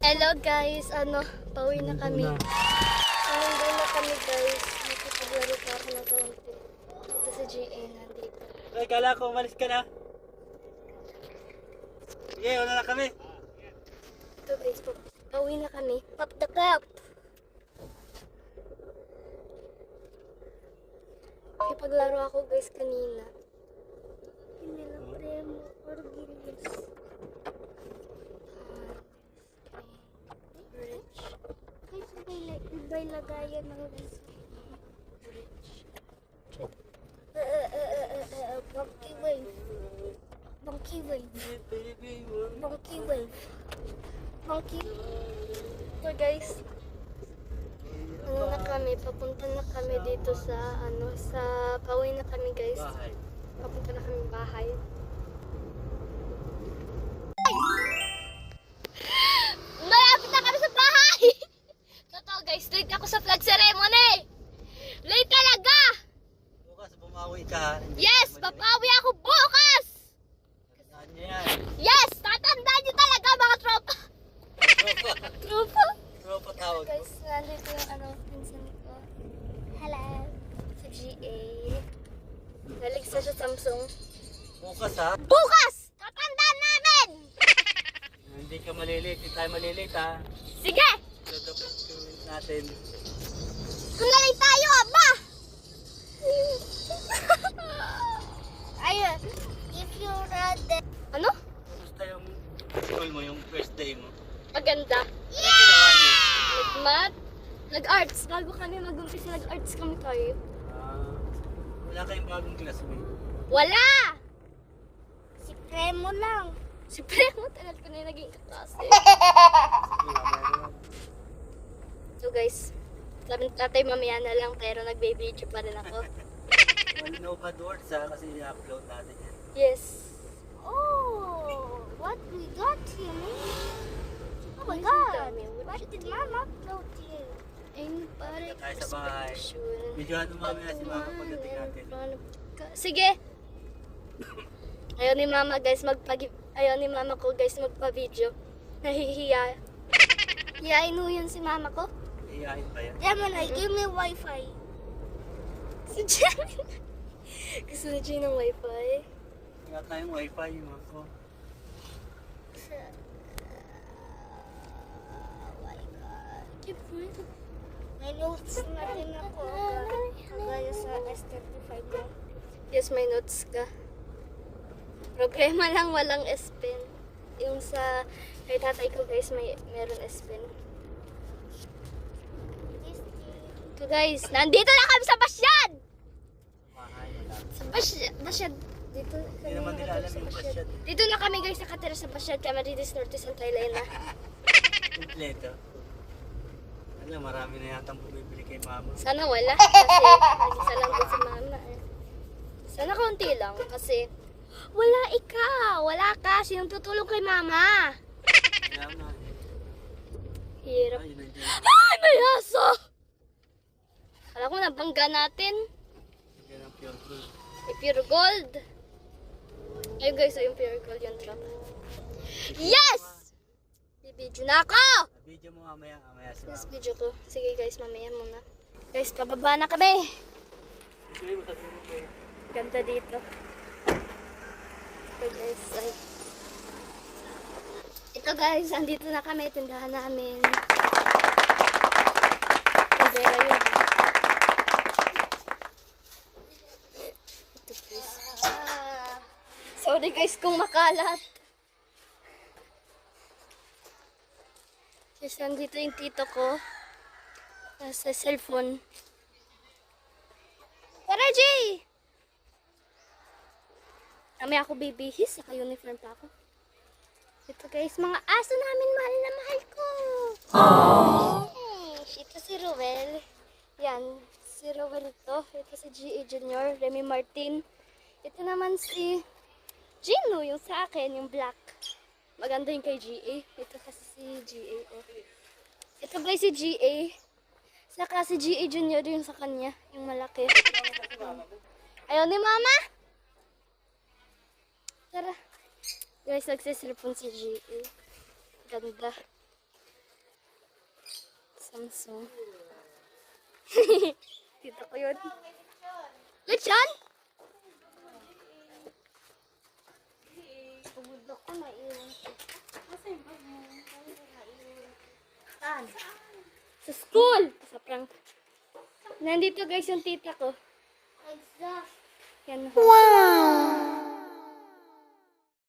Hello guys, pauwi na kami. Nandun na kami guys. Nakipaglaro pa ako ng kaunti. Dito sa GA nandito. Ay, kala ko umalis ka na. Sige, una na kami. Ito guys, pauwi na kami. Pop the cup! Nakipaglaro ako guys kanina. Hindi lang premo or gilis. Iba'y lagayan ng bridge. Bunky wave. Bunky wave. Bunky wave. Bunky. So guys, na kami, papunta na kami dito sa, pauwi na kami guys. Bahay. Papunta na kami bahay. Malapit na kami sa bahay! Totoo guys, late ako sa flag ceremony! Late talaga! Bukas, bumawi ka. Yes! Papawi ako bukas! Saan niya yan? Yes! Tatandaan nyo talaga mga tropa! Tropa. Tropa? Tropa tawag. Guys, nandito yung pinsan ko. Hello! Sa GA. Naligsa siya Samsung. Bukas ha? Bukas! Tatandaan namin! Hindi ka malilate. Hindi tayo malilate ha. Sige! Document natin. Kulalay tayo, aba! Ayun, if you read Ano? Kumusta yung school mo, yung first day mo? Maganda. Ano ginawa niyo? Nag-math, nag-arts. Bago kami mag-umpisa, nag-arts kami tayo. Wala kayong bagong classmate. Wala! Si Premo lang. Si Premo, tagal ko na yung naging kaklase. So guys, sabi ng tatay mamaya na lang pero nagbe-video pa rin ako. No bad words ha, kasi i-upload natin yan. Yes. Oh, what we got here, man? Oh my God! What did Mama upload here? Ayun, pare. Tayo sa bahay. Videohan mo mamaya si Mama pagdating natin. Sige! Ayaw ni Mama guys Ayaw ni Mama ko guys magpa-video. Nahihiya. Hiyain mo yun si Mama ko? Iyahin pa yan. Gemini, give me Wi-Fi. Si Gemini. Gusto na Jay ng Wi-Fi. Wala tayong wifi yung mga ko. May notes na din ako. Gaya sa S35 ko. Yes, may notes ka. Problema lang walang S-Pen. Yung sa kay tatay ko guys, meron S-Pen. So guys, nandito na kami sa Basyad! Bahay, wala. Sa Basyad. Dito Hindi naman nila alam yung Basyad. Dito na kami guys, nakatira sa Basyad. Camarines Norte, Santa Elena. Kompleto. Alam, marami na yata bumibili kay Mama. Sana wala. Kasi nag-isa lang din si Mama eh. Sana kaunti lang. Kasi wala ikaw. Wala ka. Sinong tutulong kay Mama? Kaya na. Hirap. Ay, nandiyan. Ay, may aso! Alam ko, nabangga natin. Nandiyan ang pure gold. May pure gold. Ayun guys, yung pure gold yung truck. Yes! Bibidyo na ako! Video mo mamaya si Yes, Mama. video ko. Sige guys, mamaya muna. Guys, pababa na kami. Ituloy mo sa tulong ko. Ganda dito. Ito guys, ay. Ito guys, andito na kami. Tindahan namin. Pabera yun. Ito guys. Sorry guys kung makalat. Yes, nandito yung tito ko. Sa cellphone. Tara, Jay! Kami ako bibihis, naka-uniform pa ako. Ito guys, mga aso namin, mahal na mahal ko. Ito si Ruel. Yan, si Ruel ito. Ito si G.A. Junior, Remy Martin. Ito naman si Gino, yung sa akin, yung black. Maganda yung kay G.A. Ito kasi si G.A. Oh. Ito guys si G.A. Saka si G.A. Junior yung sa kanya, yung malaki. Ayaw ni Mama! Tara. Guys, nagsisilipon si G.A. Ganda. Samsung. Tita ko yun. Lechon? Pagod ako na iwan. Saan? Sa school! Sa prank. Nandito guys yung tita ko. Exact. Yan. Wow!